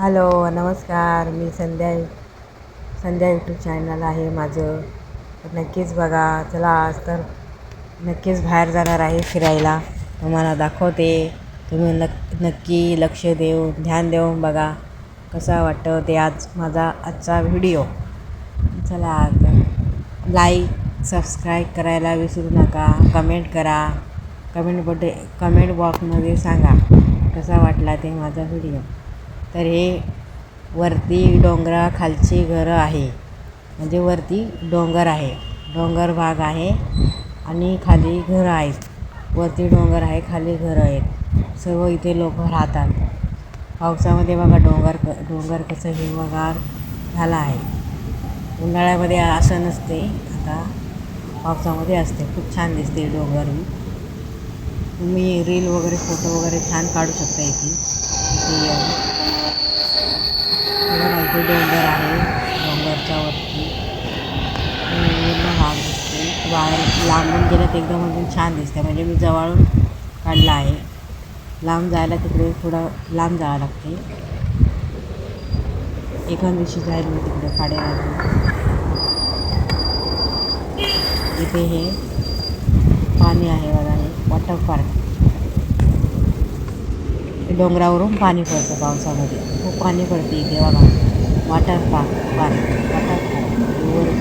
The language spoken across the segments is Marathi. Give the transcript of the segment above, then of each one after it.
हॅलो नमस्कार. मी संध्या यूट्यूब चॅनल आहे माझं, तर नक्कीच बघा. चला आज तर नक्कीच बाहेर जाणार आहे फिरायला. तुम्हाला दाखवते. तुम्ही नक्की लक्ष देऊन ध्यान देऊन बघा कसा वाटतं ते आज माझा आजचा व्हिडिओ. चला तर लाईक सबस्क्राईब करायला विसरू नका. कमेंट करा. कमेंट बॉक्समध्ये सांगा कसा वाटला ते माझा व्हिडिओ. तर हे वरती डोंगराखालची घरं आहे, म्हणजे वरती डोंगर आहे, डोंगर भाग आहे आणि खाली घरं आहेत. वरती डोंगर आहे, खाली घरं आहेत. सर्व इथे लोक राहतात. पावसामध्ये बघा डोंगर कसं हिरवंगार झाला आहे. उन्हाळ्यामध्ये असं नसते, आता पावसामध्ये असते. खूप छान दिसते डोंगर. तुम्ही रील वगैरे फोटो वगैरे छान काढू शकता इथे डोंगर आहे. डोंगरच्या वरती पूर्ण भाग दिसते. बाहेर लांबून गेलं तर एकदम अजून छान दिसते. म्हणजे मी जवळून काढला आहे. लांब जायला तिकडे थोडं लांब जावं लागते. एका दिवशी जाईल मी तिकडे काढायला. इथे हे पाणी आहे बघा, हे वॉटर पार्क. डोंगरावरून पाणी पडतं पावसामध्ये, खूप पाणी पडते इथे बघा. वॉटर पार्क वरून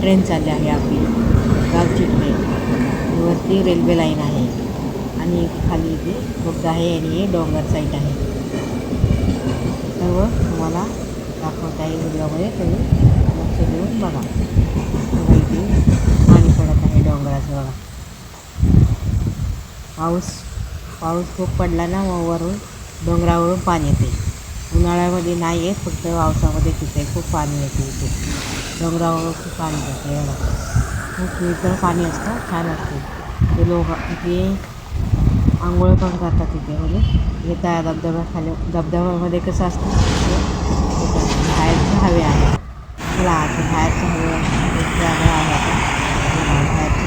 ट्रेन चालली आहे आपली गावची ट्रेन. वरती रेल्वे लाईन आहे आणि खाली इथे बोगदा आहे आणि हे डोंगर साईड आहे. सर्व तुम्हाला दाखवता येईल व्हिडिओमध्ये. तुम्ही लक्ष देऊन बघा. इथे पाणी पडत आहे डोंगराचं बघा. पाऊस खूप पडला ना, मग वरून डोंगरावरून पाणी येते. उन्हाळ्यामध्ये नाही येत, फक्त पावसामध्ये तिथे खूप पाणी येते. इथे डोंगरावरून खूप पाणी येते बघा. खूप इतर पाणी असतं, छान असते. ते लोक इथे आंघोळ पण करतात तिथे. म्हणजे येता धबधब्यामध्ये कसं असतं, बाहेरचं हवे आहे. चला आता बाहेरचं हवे आहे. आता बाहेरचं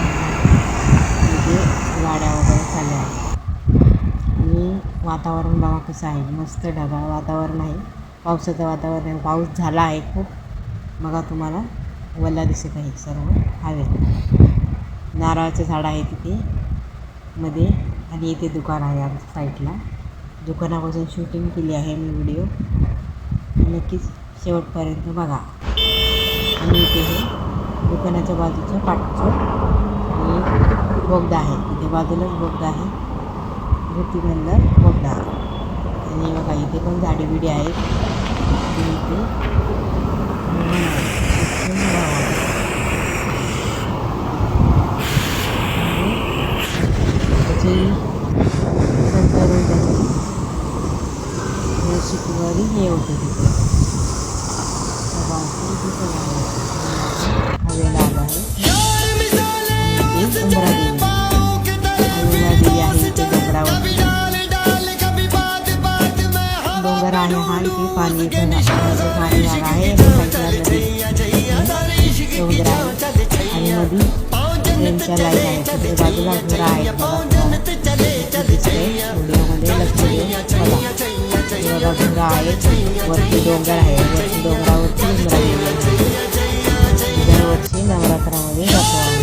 इथे गाड्या वगैरे चालल्या आहेत. आणि वातावरण बघा कसं आहे, मस्त ढगाळ वातावरण आहे. पावसाचं वातावरण आहे. पाऊस झाला आहे खूप. बघा तुम्हाला वल्ला दिसत आहे सर्व हवे. नारळाचं झाड आहे तिथे मध्ये आणि इथे दुकान आहे आमच्या साईडला. दुकानापासून शूटिंग केली आहे मी व्हिडिओ. नक्कीच शेवटपर्यंत बघा. आणि इथे हे दुकानाच्या बाजूचं पाठचं आणि बोगदा आहे. इथे बाजूलाच बोगदा आहे, वृत्तीबंदर बोगदा. आणि बघा इथे पण झाडी बिडी आहेत. इथे शुक्रवारी हे होतं तिथे हवेला आलं आहे. देवी आहे इथे डोंगरावर. डोंगर आहे हा. इथे पाणी पाणी भाग आहे. डोंगर आहे आणि मध्ये ट्रेनच्या लाईन आहे. तिथे बाजूला घरं आहेत बघा. दिसते व्हिडिओमध्ये लक्ष देऊन बघा. घरं आहेत, वरती डोंगर आहे. वरती डोंगरावरती दरवर्षी नवरात्रामध्ये जातो आहे.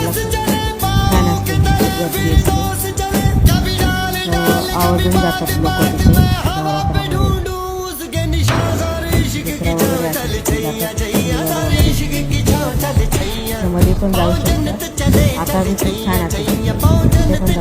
दुसऱ्याला छान असते, गर्दी असते. आवर्जून जातात लोक तिथे नवरात्रामध्ये. मध्ये पण जाऊ शकतात. आता बी खूप छान असते तिथे पण